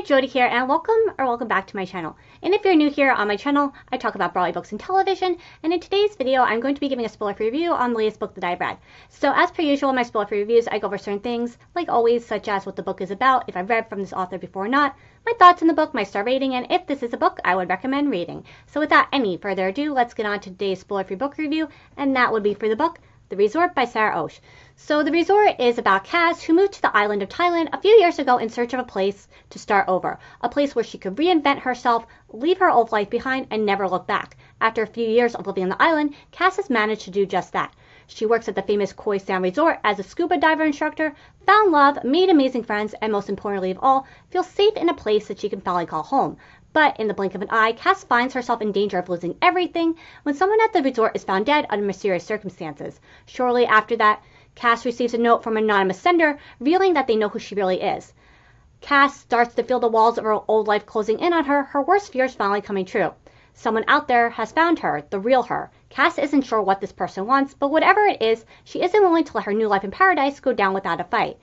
Jody here, and welcome back to my channel. And if you're new here on my channel, I talk about Broadway books and television, and in today's video I'm going to be giving a spoiler-free review on the latest book that I've read. So as per usual in my spoiler-free reviews, I go over certain things, like always, such as what the book is about, if I've read from this author before or not, my thoughts on the book, my star rating, and if this is a book I would recommend reading. So without any further ado, let's get on to today's spoiler-free book review, and that would be for the book The Resort by Sara Ochs. So The Resort is about Cass, who moved to the island of Thailand a few years ago in search of a place to start over. A place where she could reinvent herself, leave her old life behind, and never look back. After a few years of living on the island, Cass has managed to do just that. She works at the famous Khoi San Resort as a scuba diver instructor, found love, made amazing friends, and most importantly of all, feels safe in a place that she can finally call home. But in the blink of an eye, Cass finds herself in danger of losing everything when someone at the resort is found dead under mysterious circumstances. Shortly after that, Cass receives a note from an anonymous sender revealing that they know who she really is. Cass starts to feel the walls of her old life closing in on her, her worst fears finally coming true. Someone out there has found her, the real her. Cass isn't sure what this person wants, but whatever it is, she isn't willing to let her new life in paradise go down without a fight.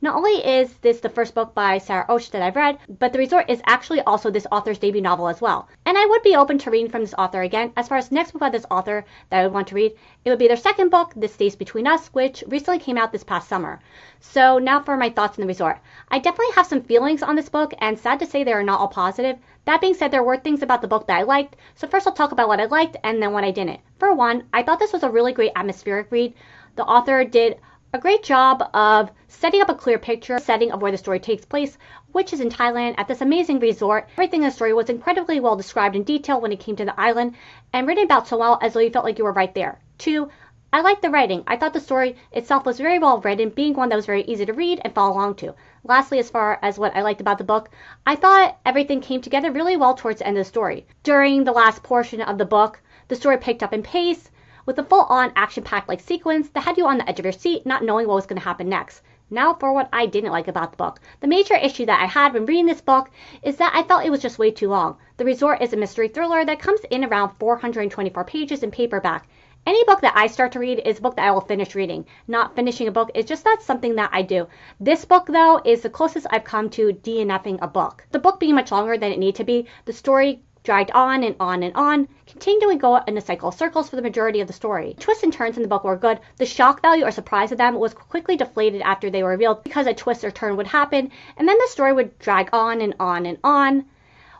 Not only is this the first book by Sara Ochs that I've read, but The Resort is actually also this author's debut novel as well. And I would be open to reading from this author again. As far as the next book by this author that I would want to read, it would be their second book, This Stays Between Us, which recently came out this past summer. So now for my thoughts on The Resort. I definitely have some feelings on this book, and sad to say they are not all positive. That being said, there were things about the book that I liked, so first I'll talk about what I liked and then what I didn't. For one, I thought this was a really great atmospheric read. The author did a great job of setting up a clear picture, setting of where the story takes place, which is in Thailand at this amazing resort. Everything in the story was incredibly well described in detail when it came to the island, and written about so well as though you felt like you were right there. Two, I liked the writing. I thought the story itself was very well written, being one that was very easy to read and follow along to. Lastly, as far as what I liked about the book, I thought everything came together really well towards the end of the story. During the last portion of the book, the story picked up in pace, with a full-on action-packed like sequence that had you on the edge of your seat, not knowing what was going to happen next. Now for what I didn't like about the book. The major issue that I had when reading this book is that I felt it was just way too long. The Resort is a mystery thriller that comes in around 424 pages in paperback. Any book that I start to read is a book that I will finish reading. Not finishing a book is just not something that I do. This book, though, is the closest I've come to DNFing a book. The book being much longer than it needed to be, the story dragged on and on and on, continuing to go in a cycle of circles for the majority of the story. The twists and turns in the book were good. The shock value or surprise of them was quickly deflated after they were revealed because a twist or turn would happen, and then the story would drag on and on and on,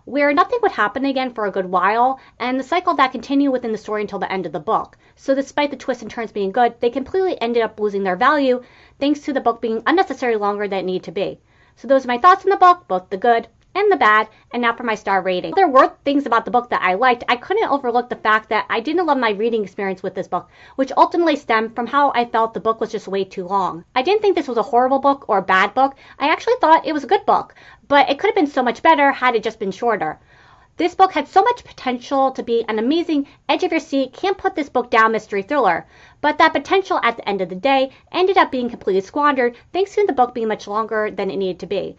where nothing would happen again for a good while, and the cycle that continued within the story until the end of the book. So despite the twists and turns being good, they completely ended up losing their value thanks to the book being unnecessarily longer than it needed to be. So those are my thoughts on the book, both the good and the bad, and now for my star rating. There were things about the book that I liked. I couldn't overlook the fact that I didn't love my reading experience with this book, which ultimately stemmed from how I felt the book was just way too long. I didn't think this was a horrible book or a bad book. I actually thought it was a good book, but it could have been so much better had it just been shorter. This book had so much potential to be an amazing edge of your seat, can't put this book down mystery thriller, but that potential at the end of the day ended up being completely squandered thanks to the book being much longer than it needed to be.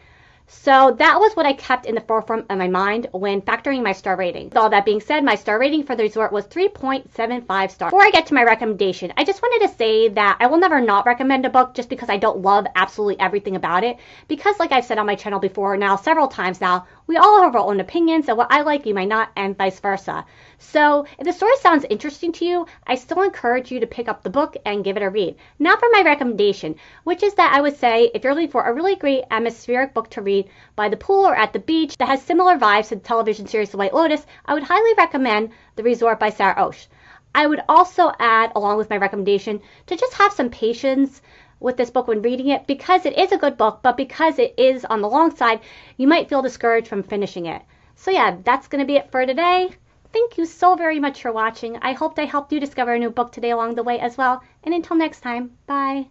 So that was what I kept in the forefront of my mind when factoring my star rating. With all that being said, my star rating for The Resort was 3.75 stars. Before I get to my recommendation, I just wanted to say that I will never not recommend a book just because I don't love absolutely everything about it. Because like I've said on my channel before now, several times now, we all have our own opinions, and what I like you might not, and vice versa. So if the story sounds interesting to you, I still encourage you to pick up the book and give it a read. Now for my recommendation, which is that I would say if you're looking for a really great atmospheric book to read by the pool or at the beach that has similar vibes to the television series The White Lotus, I would highly recommend The Resort by Sara Ochs. I would also add, along with my recommendation, to just have some patience with this book when reading it, because it is a good book, but because it is on the long side, you might feel discouraged from finishing it. So yeah, that's going to be it for today. Thank you so very much for watching. I hope I helped you discover a new book today along the way as well. And until next time, bye.